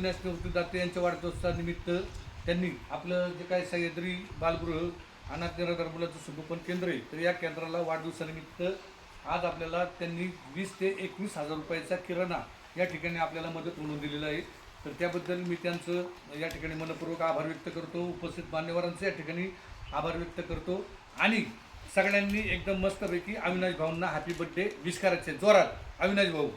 अविनाश दाते यांच्या वाढदिवसानिमित्त त्यांनी आपलं जे काय सह्याद्री बालगृह अनाथ निराधार मुलांचं संगोपन केंद्र आहे, तर या केंद्राला वाढदिवसानिमित्त आज आपल्याला त्यांनी 20 ते 21 हजार रुपयाचा किराणा या ठिकाणी आपल्याला मदत म्हणून दिलेला आहे. तर त्याबद्दल मी त्यांचं या ठिकाणी मनपूर्वक आभार व्यक्त करतो. उपस्थित मान्यवरांचे या ठिकाणी आभार व्यक्त करतो आणि सगळ्यांनी एकदम मस्तपैकी अविनाश भाऊंना हॅपी बर्थडे विश करायचे जोरात. अविनाश भाऊ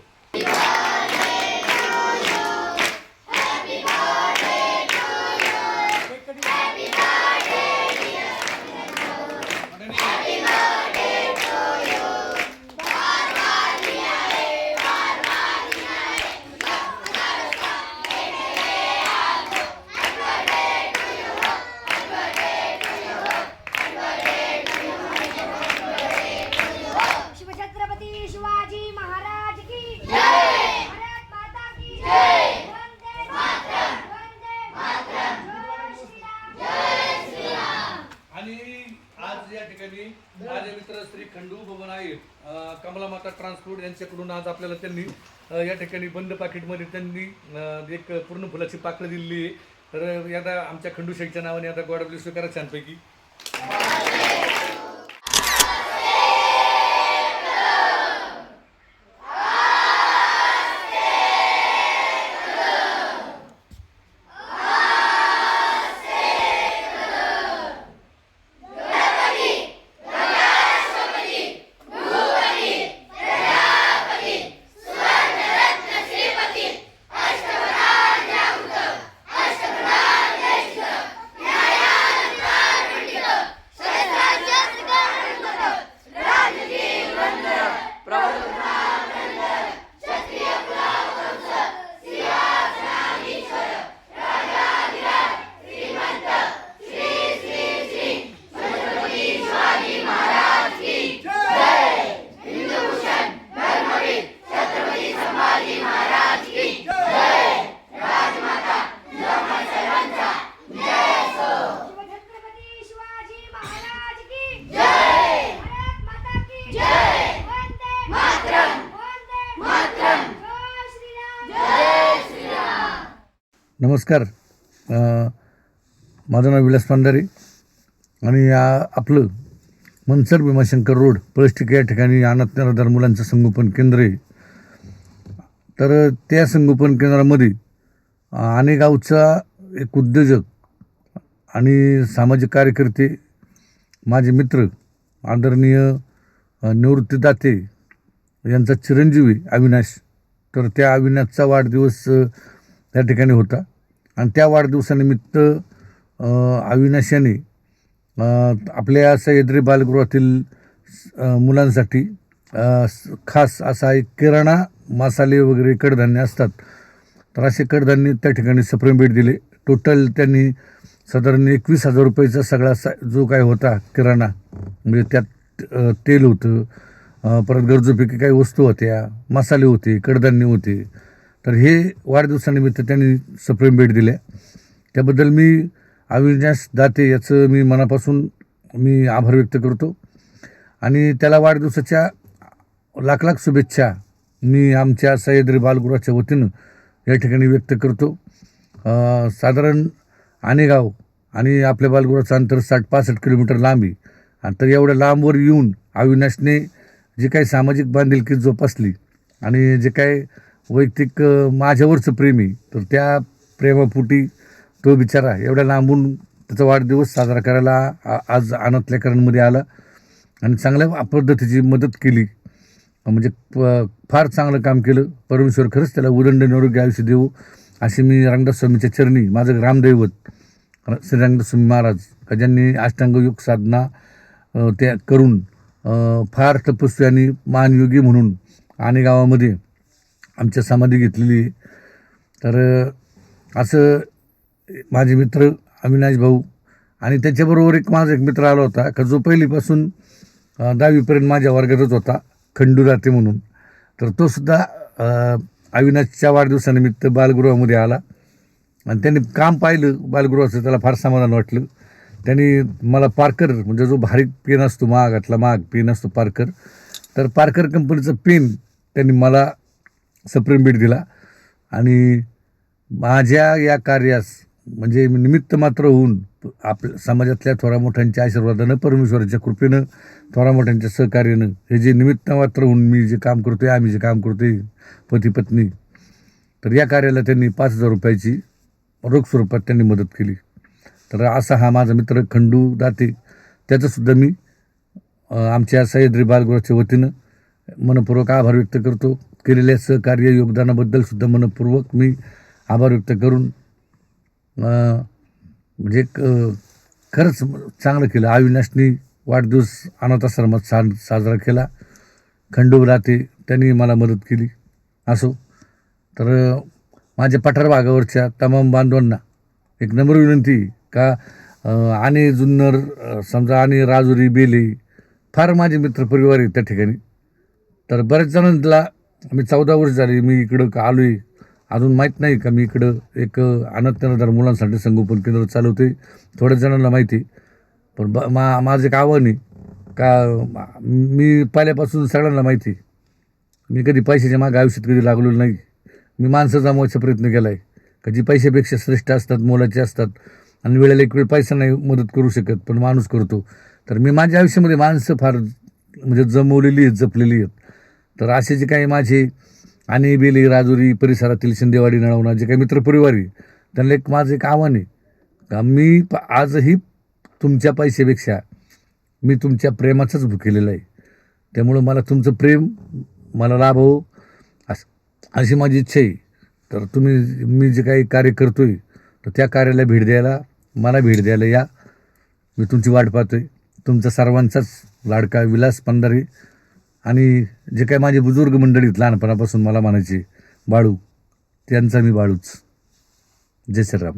छत्रपती शिवाजी महाराज की जय, भारत माता की जय, वंदे मातरम, वंदे मातरम, जय श्री राम. आणि आज या ठिकाणी माझे मित्र श्री खंडू भवन आहे कमला माता ट्रान्सपोर्ट यांच्याकडून आज आपल्याला त्यांनी या ठिकाणी बंद पाकिटमध्ये त्यांनी एक पूर्ण फुलाची पाकळी दिलेली आहे. तर यादा आमच्या खंडू शेखच्या नावाने आता गॉड ब्लेस करा छानपैकी. छत्रपती शिवाजी महाराज की जय, भारत माता की जय, वंदे मातरम, वंदे मातरम, जय श्री राम. नमस्कार. माझं नाव विलास पांढरे आणि आपलं मनसर भीमाशंकर रोड पळष्टिक या ठिकाणी अनाथ निराधार मुलांचं संगोपन केंद्र आहे. तर त्या संगोपन केंद्रामध्ये आनेगावचा एक उद्योजक आणि सामाजिक कार्यकर्ते माझे मित्र आदरणीय निवृत्तीदाते यांचा चिरंजीवी अविनाश. तर त्या अविनाशचा वाढदिवस त्या ठिकाणी होता आणि त्या वाढदिवसानिमित्त अविनाश यांनी आपल्या सह्याद्री बालगृहातील मुलांसाठी खास असा एक किराणा मसाले वगैरे कडधान्य असतात, तर असे कडधान्य त्या ठिकाणी सप्रेम भेट दिले. टोटल त्यांनी साधारण 21,000 रुपयाचा सगळा जो काय होता किराणा, म्हणजे त्यात तेल होतं, परत गरजूपैकी काही वस्तू होत्या, मसाले होते, कडधान्य होते. तर हे वाढदिवसानिमित्त त्यांनी सप्रेम भेट दिल्या. त्याबद्दल मी अविनाश दाते याचं मी मनापासून आभार व्यक्त करतो आणि त्याला वाढदिवसाच्या लाख लाख शुभेच्छा मी आमच्या सह्याद्री बालगृहाच्या वतीनं या ठिकाणी व्यक्त करतो. साधारण आनेगाव आणि आपल्या बालगृहाचं अंतर 60-65 किलोमीटर लांब आहे. आणि तर एवढ्या लांबवर येऊन अविनाशने जे काही सामाजिक बांधिलकी जोपासली आणि जे काय वैयक्तिक माझ्यावरचं प्रेम आहे, तर त्या प्रेमापोटी तो बिचारा एवढ्या लांबून त्याचा वाढदिवस साजरा करायला आज अनाथ लेकरांमध्ये आला आणि चांगल्या पद्धतीची मदत केली. म्हणजे फार चांगलं काम केलं. परमेश्वर खरंच त्याला उदंड निरोगी आयुष्य देऊ अशी मी रंगदास स्वामीच्या चरणी, माझं ग्रामदैवत श्री रंगदास स्वामी महाराज का ज्यांनी अष्टांग योग साधना त्या करून फार तपस्वी आणि महानयोगी म्हणून आनेगावामध्ये आमच्या समाधी घेतलेली. तर असं माझे मित्र अविनाश भाऊ आणि त्याच्याबरोबर माझा एक मित्र आला होता का जो पहिलीपासून 10वीपर्यंत माझ्या वर्गातच होता, खंडू दाते म्हणून. तर तो सुद्धा अविनाशच्या वाढदिवसानिमित्त बालगृहामध्ये आला आणि त्यांनी काम पाहिलं बालगृहाचं, त्याला फार समाधान वाटलं. त्यांनी मला पार्कर, म्हणजे जो भारी पेन असतो महागातला महाग पेन असतो पार्कर, तर पार्कर कंपनीचं पेन त्यांनी मला सप्रेम भेट दिला. आणि माझ्या या कार्यास म्हणजे निमित्त मात्र होऊन आपल्या समाजातल्या थोरा मोठ्यांच्या आशीर्वादानं, परमेश्वराच्या कृपेनं, थोरा मोठ्यांच्या सहकार्यानं हे जे निमित्त मात्र होऊन मी जे काम करतोय, आम्ही जे काम करतोय पती पत्नी, तर या कार्याला त्यांनी 5,000 रुपयाची रोख स्वरूपात त्यांनी मदत केली. तर असा हा माझा मित्र खंडू दाते, त्याचंसुद्धा मी आमच्या सह्याद्री बालगृहाच्या वतीनं मनपूर्वक आभार व्यक्त करतो. केलेल्या सहकार्य योगदानाबद्दल सुद्धा मनपूर्वक मी आभार व्यक्त करून म्हणजे खरंच चांगलं केलं. अविनाशनी वाढदिवस अनाथ आश्रमात साजरा केला. खंडू दाते त्यांनी मला मदत केली. असो तर माझ्या पठार भागावरच्या तमाम बांधवांना एक नम्र विनंती का आणि जुन्नर समजा आणि राजुरी बेले फार माझे मित्रपरिवार आहेत त्या ठिकाणी. तर बऱ्याच जणांना मी 14 वर्ष झाली मी इकडं आलो आहे, अजून माहीत नाही का मी इकडं एक अनाथ निराधार मुलांसाठी संगोपन केंद्र चालवते. थोड्याच जणांना माहिती, पण माझं एक आव्हान आहे का मी पहिल्यापासून सगळ्यांना माहिती, मी कधी पैशाच्या मागे आयुष्यात कधी लागलो नाही. मी माणसं जमवायचा प्रयत्न केला आहे का जी पैशापेक्षा श्रेष्ठ असतात, मोलाचे असतात आणि वेळेला एक वेळ पैसा नाही मदत करू शकत पण माणूस करतो. तर मी माझ्या आयुष्यामध्ये माणसं फार म्हणजे जमवलेली आहेत, जपलेली आहेत. तर असे जे काही माझे आणि बेली राजुरी परिसरातील शिंदेवाडी नळवणा जे काही मित्रपरिवार आहे त्यांना एक माझं एक आव्हान आहे का मी आजही तुमच्या पैशापेक्षा मी तुमच्या प्रेमाचाच भुकेलेला आहे. त्यामुळं मला तुमचं प्रेम मला लाभावं अशी माझी इच्छा आहे. तर तुम्ही मी जे काही कार्य करतो आहे तर त्या कार्याला भेट द्यायला, मला भेट द्यायला या. मी तुमची वाट पाहतो आहे. तुमचा सर्वांचाच लाडका विलास पंधारे आणि जे काही माझे बुजुर्ग मंडळीत लहानपणापासून मला म्हणायचे बाळू, त्यांचा मी बाळूच. जय श्रीराम.